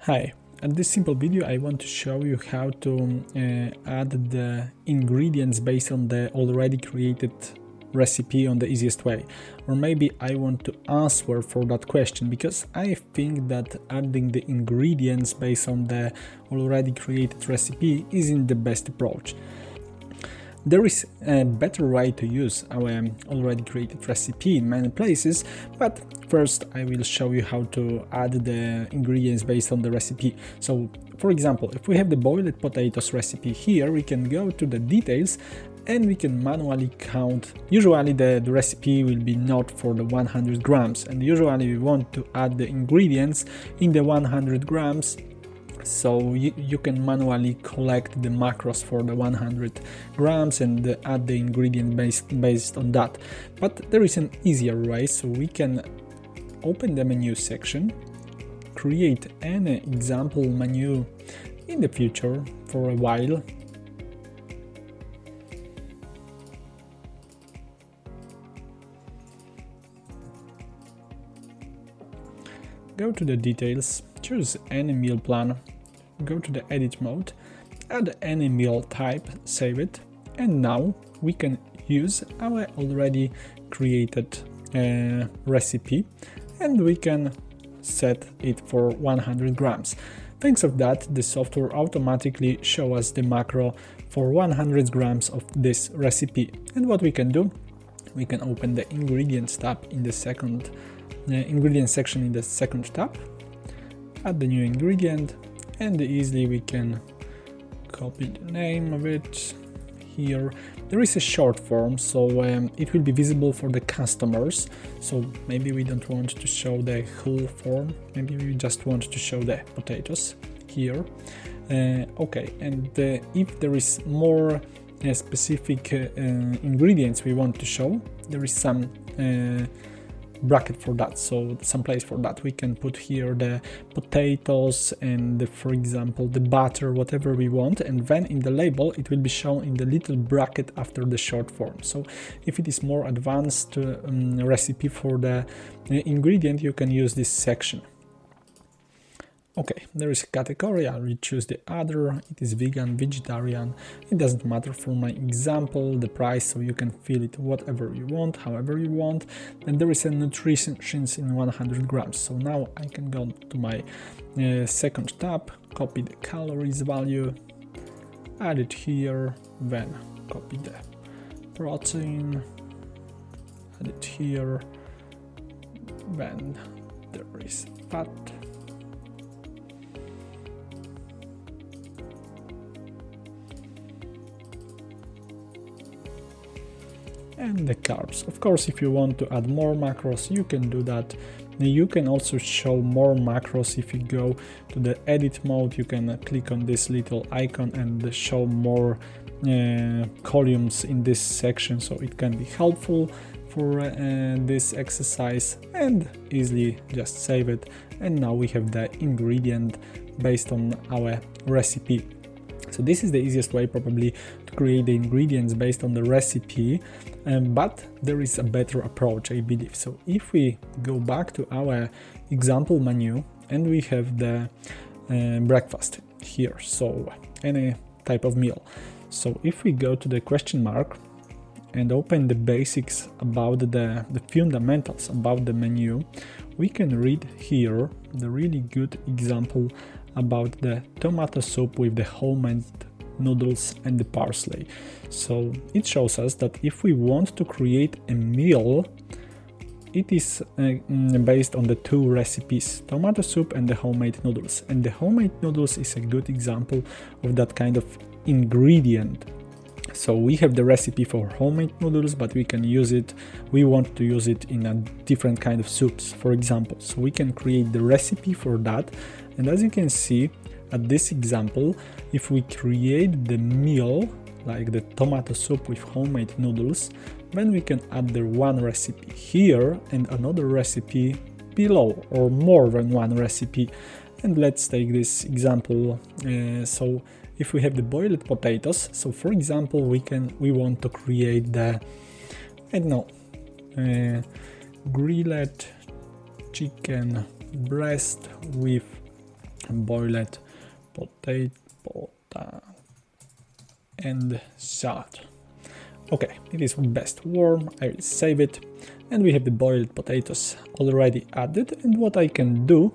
Hi, in this simple video I want to show you how to add the ingredients based on the already created recipe on the easiest way. Or maybe I want to answer for that question, because I think that adding the ingredients based on the already created recipe isn't the best approach. There is a better way to use our already created recipe in many places, but first I will show you how to add the ingredients based on the recipe. So, for example, if we have the boiled potatoes recipe here, we can go to the details and we can manually count. Usually the recipe will be not for the 100 grams, and usually we want to add the ingredients in the 100 grams. So you can manually collect the macros for the 100 grams and add the ingredient based on that. But there is an easier way, so we can open the menu section, create an example menu in the future for a while. Go to the details, choose any meal plan, go to the edit mode, add any meal type, save it, and now we can use our already created recipe and we can set it for 100 grams. Thanks of that, the software automatically shows us the macro for 100 grams of this recipe. And what we can do, we can open the ingredients tab in the second ingredient section in the second tab, add the new ingredient, and easily we can copy the name of it here. There is a short form, so it will be visible for the customers. So maybe we don't want to show the whole form, maybe we just want to show the potatoes here. Okay, and if there is more specific ingredients we want to show, there is some bracket for that, so some place for that. We can put here the potatoes and for example the butter, whatever we want, and then in the label it will be shown in the little bracket after the short form. So if it is more advanced recipe for the ingredient, you can use this section. Okay, there is a category, I will choose the other, it is vegan, vegetarian, it doesn't matter for my example, the price, so you can fill it whatever you want, however you want. And there is a nutrition in 100 grams, so now I can go to my second tab, copy the calories value, add it here, then copy the protein, add it here, then there is fat, and the carbs. Of course, if you want to add more macros, you can do that. You can also show more macros. If you go to the edit mode, you can click on this little icon and show more columns in this section, so it can be helpful for this exercise, and easily just save it. And now we have the ingredient based on our recipe. So this is the easiest way probably to create the ingredients based on the recipe, but there is a better approach, I believe. So if we go back to our example menu and we have the breakfast here, so any type of meal. So if we go to the question mark and open the basics about the fundamentals about the menu, we can read here the really good example about the tomato soup with the homemade noodles and the parsley. So it shows us that if we want to create a meal, it is based on the two recipes, tomato soup and the homemade noodles. And the homemade noodles is a good example of that kind of ingredient. So we have the recipe for homemade noodles, but we can use it, we want to use it in a different kind of soups, for example. So we can create the recipe for that. And as you can see at this example, if we create the meal, like the tomato soup with homemade noodles, then we can add the one recipe here and another recipe below, or more than one recipe. And let's take this example. So if we have the boiled potatoes, so for example we want to create the, I don't know, grilled chicken breast with boiled potato and salad. Okay, it is best warm, I will save it, and we have the boiled potatoes already added. And what I can do,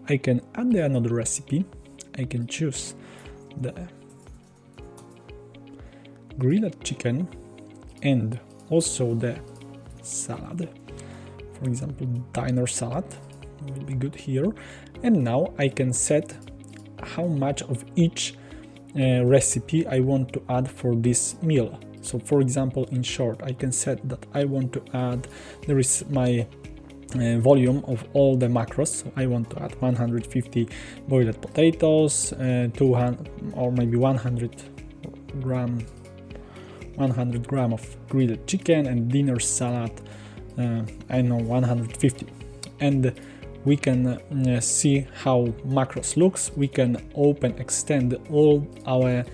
I can add another recipe. I can choose the grilled chicken and also the salad. For example, diner salad will be good here. And now I can set how much of each recipe I want to add for this meal. So for example, in short, I can set that I want to add, there is my volume of all the macros. So I want to add 150 boiled potatoes, 200 or maybe 100 gram of grilled chicken, and dinner salad, I know 150. And we can see how macros looks. We can extend all our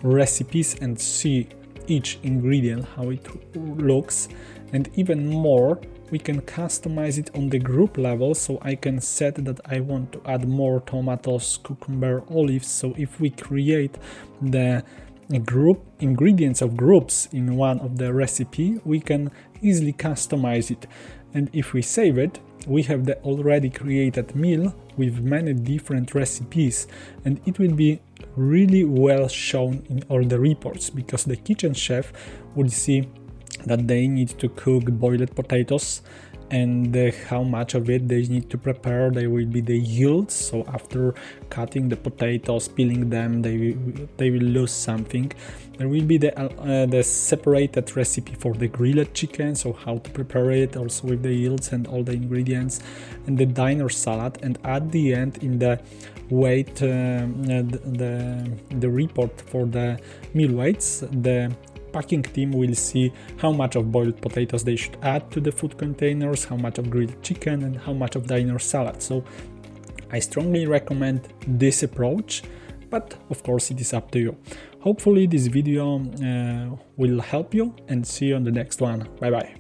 recipes and see each ingredient, how it looks. And even more, we can customize it on the group level. So I can set that I want to add more tomatoes, cucumber, olives. So if we create the group ingredients of groups in one of the recipe, we can easily customize it. And if we save it, we have the already created meal with many different recipes, and it will be really well shown in all the reports, because the kitchen chef would see that they need to cook boiled potatoes and how much of it they need to prepare. There will be the yields, so after cutting the potatoes, peeling them, they will lose something. There will be the separated recipe for the grilled chicken, so how to prepare it, also with the yields and all the ingredients, and the diner salad. And at the end, in the weight, the report for the meal weights, the packing team will see how much of boiled potatoes they should add to the food containers, how much of grilled chicken, and how much of diner salad. So I strongly recommend this approach, but of course it is up to you. Hopefully this video will help you, and see you on the next one. Bye bye.